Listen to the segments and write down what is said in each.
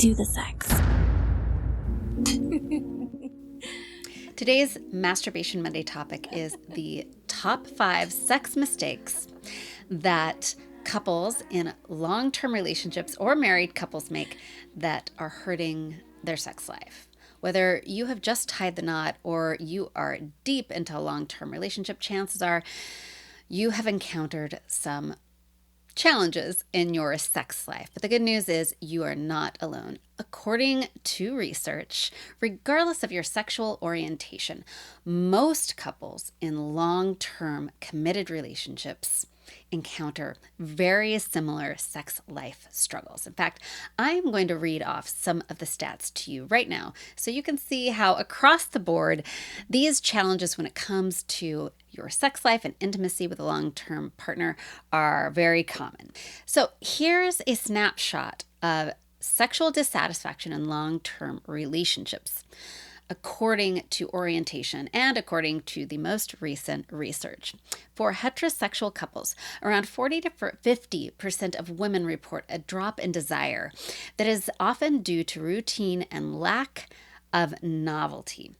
do the sex. Today's Masturbation Monday topic is the top 5 sex mistakes that couples in long-term relationships or married couples make that are hurting their sex life. Whether you have just tied the knot or you are deep into a long-term relationship, chances are you have encountered some challenges in your sex life. But the good news is you are not alone. According to research, regardless of your sexual orientation, most couples in long-term committed relationships encounter very similar sex life struggles. In fact, I'm going to read off some of the stats to you right now so you can see how across the board these challenges when it comes to your sex life and intimacy with a long-term partner are very common. So here's a snapshot of sexual dissatisfaction in long-term relationships according to orientation and according to the most recent research. For heterosexual couples, around 40 to 50% of women report a drop in desire that is often due to routine and lack of novelty.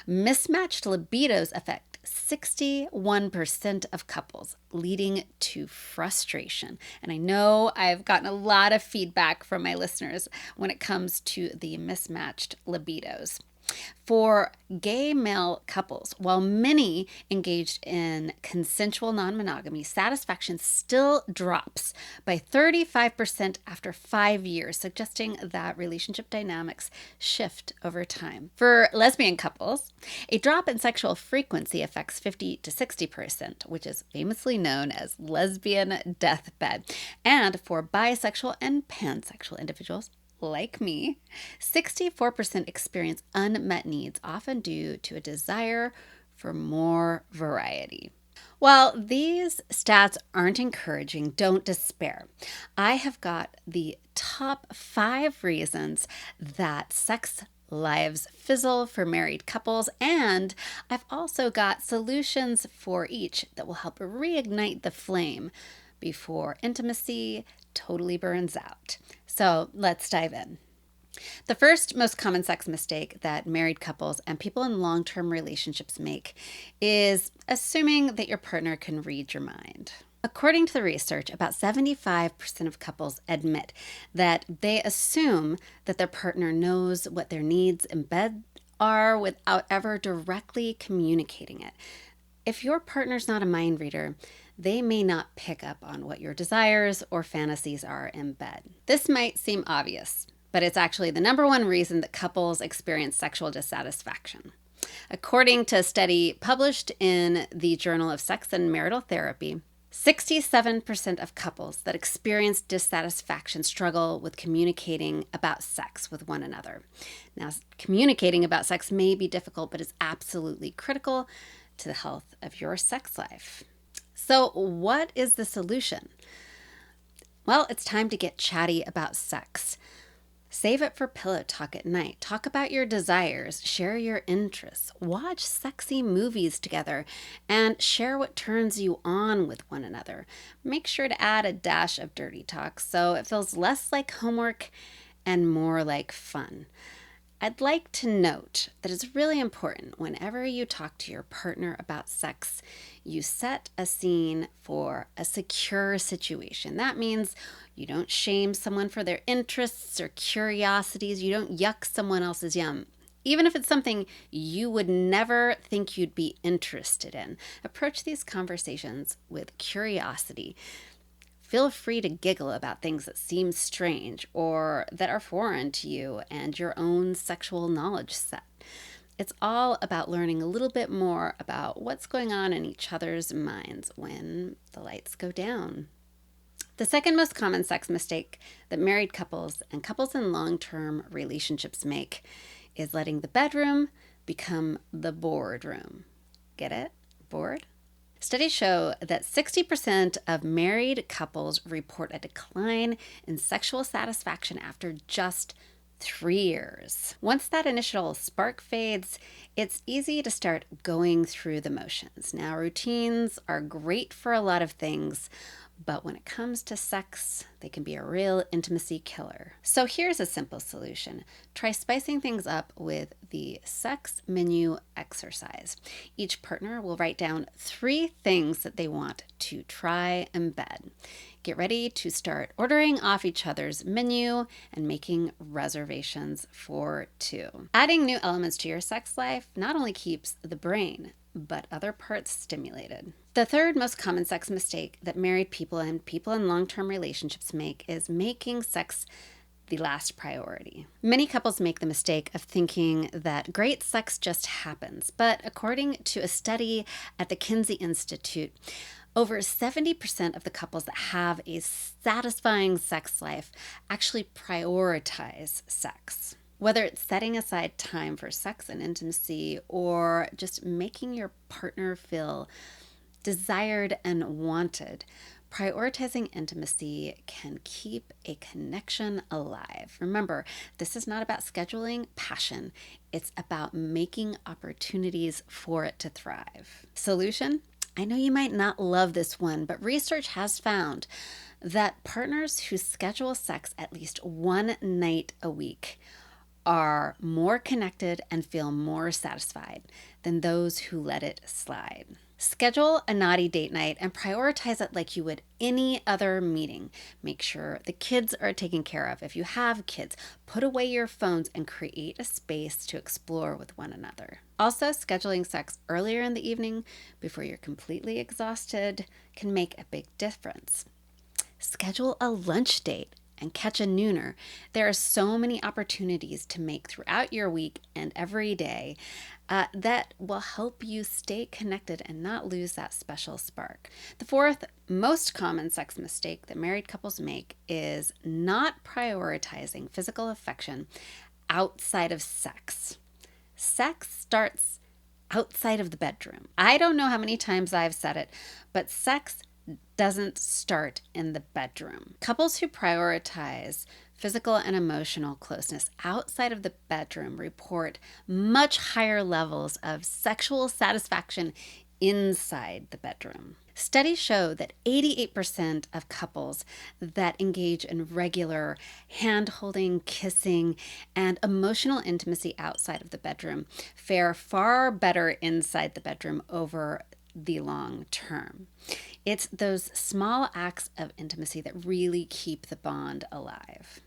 Mismatched libidos affect 61% of couples, leading to frustration. And I know I've gotten a lot of feedback from my listeners when it comes to the mismatched libidos. For gay male couples, while many engaged in consensual non-monogamy, satisfaction still drops by 35% after 5 years, suggesting that relationship dynamics shift over time. For lesbian couples, a drop in sexual frequency affects 50 to 60%, which is famously known as lesbian deathbed. And for bisexual and pansexual individuals, like me, 64% experience unmet needs, often due to a desire for more variety. While these stats aren't encouraging, don't despair. I have got the top 5 reasons that sex lives fizzle for married couples, and I've also got solutions for each that will help reignite the flame before intimacy totally burns out. So let's dive in. The first most common sex mistake that married couples and people in long-term relationships make is assuming that your partner can read your mind. According to the research, about 75% of couples admit that they assume that their partner knows what their needs in bed are without ever directly communicating it. If your partner's not a mind reader, they may not pick up on what your desires or fantasies are in bed. This might seem obvious, but it's actually the number one reason that couples experience sexual dissatisfaction. According to a study published in the Journal of Sex and Marital Therapy, 67% of couples that experience dissatisfaction struggle with communicating about sex with one another. Now, communicating about sex may be difficult, but is absolutely critical to the health of your sex life. So what is the solution? Well, it's time to get chatty about sex. Save it for pillow talk at night. Talk about your desires, share your interests, watch sexy movies together, and share what turns you on with one another. Make sure to add a dash of dirty talk so it feels less like homework and more like fun. I'd like to note that it's really important whenever you talk to your partner about sex, you set a scene for a secure situation. That means you don't shame someone for their interests or curiosities. You don't yuck someone else's yum. Even if it's something you would never think you'd be interested in, approach these conversations with curiosity. Feel free to giggle about things that seem strange or that are foreign to you and your own sexual knowledge set. It's all about learning a little bit more about what's going on in each other's minds when the lights go down. The second most common sex mistake that married couples and couples in long-term relationships make is letting the bedroom become the boardroom. Get it? Bored? Studies show that 60% of married couples report a decline in sexual satisfaction after just 3 years. Once that initial spark fades, it's easy to start going through the motions. Now, routines are great for a lot of things, But when it comes to sex, they can be a real intimacy killer. So here's a simple solution. Try spicing things up with the sex menu exercise. Each partner will write down 3 things that they want to try in bed. Get ready to start ordering off each other's menu and making reservations for 2. Adding new elements to your sex life not only keeps the brain, but other parts stimulated. The third most common sex mistake that married people and people in long-term relationships make is making sex the last priority. Many couples make the mistake of thinking that great sex just happens, but according to a study at the Kinsey Institute, over 70% of the couples that have a satisfying sex life actually prioritize sex. Whether it's setting aside time for sex and intimacy or just making your partner feel desired and wanted, prioritizing intimacy can keep a connection alive. Remember, this is not about scheduling passion. It's about making opportunities for it to thrive. Solution? I know you might not love this one, but research has found that partners who schedule sex at least one night a week are more connected and feel more satisfied than those who let it slide. Schedule a naughty date night and prioritize it like you would any other meeting. Make sure the kids are taken care of. If you have kids, put away your phones and create a space to explore with one another. Also, scheduling sex earlier in the evening before you're completely exhausted can make a big difference. Schedule a lunch date and catch a nooner. There are so many opportunities to make throughout your week and every day that will help you stay connected and not lose that special spark. The fourth most common sex mistake that married couples make is not prioritizing physical affection outside of sex. Sex starts outside of the bedroom. I don't know how many times I've said it, but sex doesn't start in the bedroom. Couples who prioritize physical and emotional closeness outside of the bedroom report much higher levels of sexual satisfaction inside the bedroom. Studies show that 88% of couples that engage in regular hand-holding, kissing, and emotional intimacy outside of the bedroom fare far better inside the bedroom over the long term. It's those small acts of intimacy that really keep the bond alive.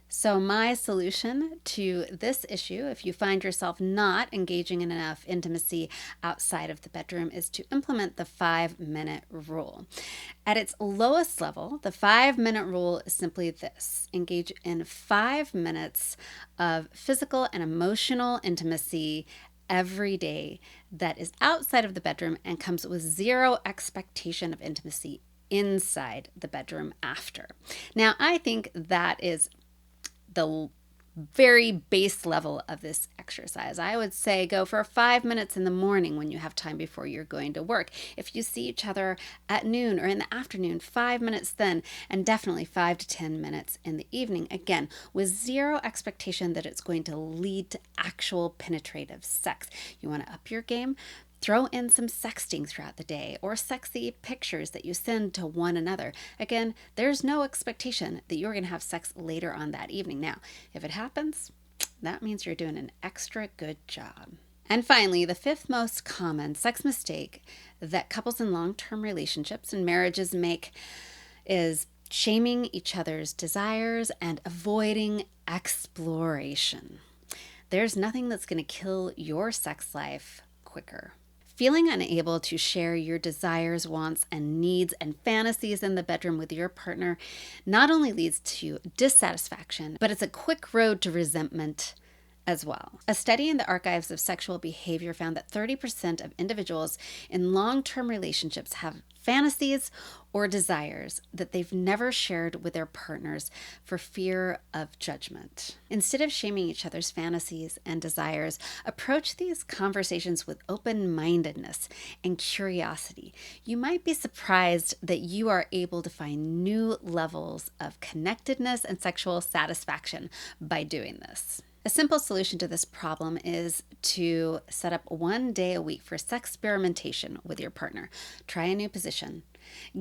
So my solution to this issue, if you find yourself not engaging in enough intimacy outside of the bedroom, is to implement the 5-minute rule. At its lowest level, the 5-minute rule is simply this: engage in 5 minutes of physical and emotional intimacy every day that is outside of the bedroom and comes with zero expectation of intimacy inside the bedroom after. Now, I think that is the very base level of this exercise. I would say go for 5 minutes in the morning when you have time before you're going to work. If you see each other at noon or in the afternoon, 5 minutes then, and definitely 5 to 10 minutes in the evening, again, with zero expectation that it's going to lead to actual penetrative sex. You want to up your game? Throw in some sexting throughout the day or sexy pictures that you send to one another. Again, there's no expectation that you're going to have sex later on that evening. Now, if it happens, that means you're doing an extra good job. And finally, the 5th most common sex mistake that couples in long-term relationships and marriages make is shaming each other's desires and avoiding exploration. There's nothing that's going to kill your sex life quicker. Feeling unable to share your desires, wants, and needs and fantasies in the bedroom with your partner not only leads to dissatisfaction, but it's a quick road to resentment as well. A study in the Archives of Sexual Behavior found that 30% of individuals in long-term relationships have fantasies or desires that they've never shared with their partners for fear of judgment. Instead of shaming each other's fantasies and desires, approach these conversations with open-mindedness and curiosity. You might be surprised that you are able to find new levels of connectedness and sexual satisfaction by doing this. A simple solution to this problem is to set up 1 day a week for sex experimentation with your partner. Try a new position.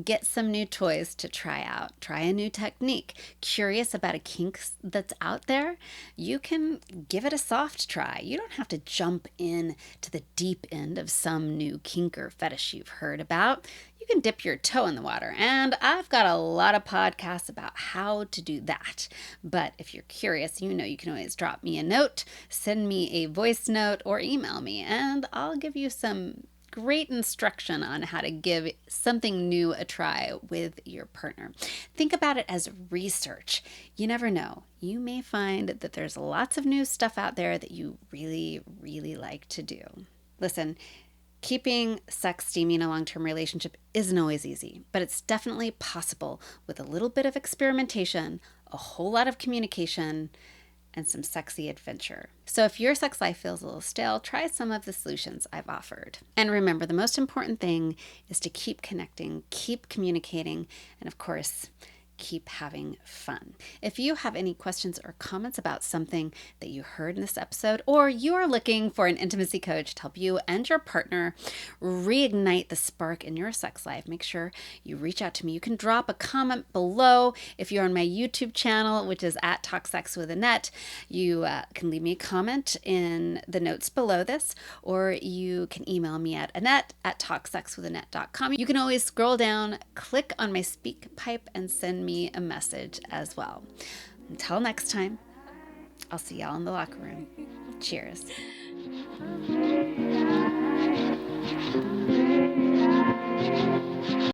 Get some new toys to try out. Try a new technique. Curious about a kink that's out there? You can give it a soft try. You don't have to jump in to the deep end of some new kink or fetish you've heard about. You can dip your toe in the water, and I've got a lot of podcasts about how to do that. But if you're curious, you can always drop me a note, send me a voice note, or email me, and I'll give you some great instruction on how to give something new a try with your partner. Think about it as research. You never know. You may find that there's lots of new stuff out there that you really, really like to do. Listen, keeping sex steamy in a long-term relationship isn't always easy, but it's definitely possible with a little bit of experimentation, a whole lot of communication, and some sexy adventure. So if your sex life feels a little stale, try some of the solutions I've offered. And remember, the most important thing is to keep connecting, keep communicating, and of course, keep having fun. If you have any questions or comments about something that you heard in this episode, or you are looking for an intimacy coach to help you and your partner reignite the spark in your sex life, make sure you reach out to me. You can drop a comment below. If you're on my YouTube channel, which is at Talk Sex with Annette, you can leave me a comment in the notes below this, or you can email me at annette@talksexwithannette.com. You can always scroll down, click on my speak pipe, and send me a message as well. Until next time, I'll see y'all in the locker room. Cheers.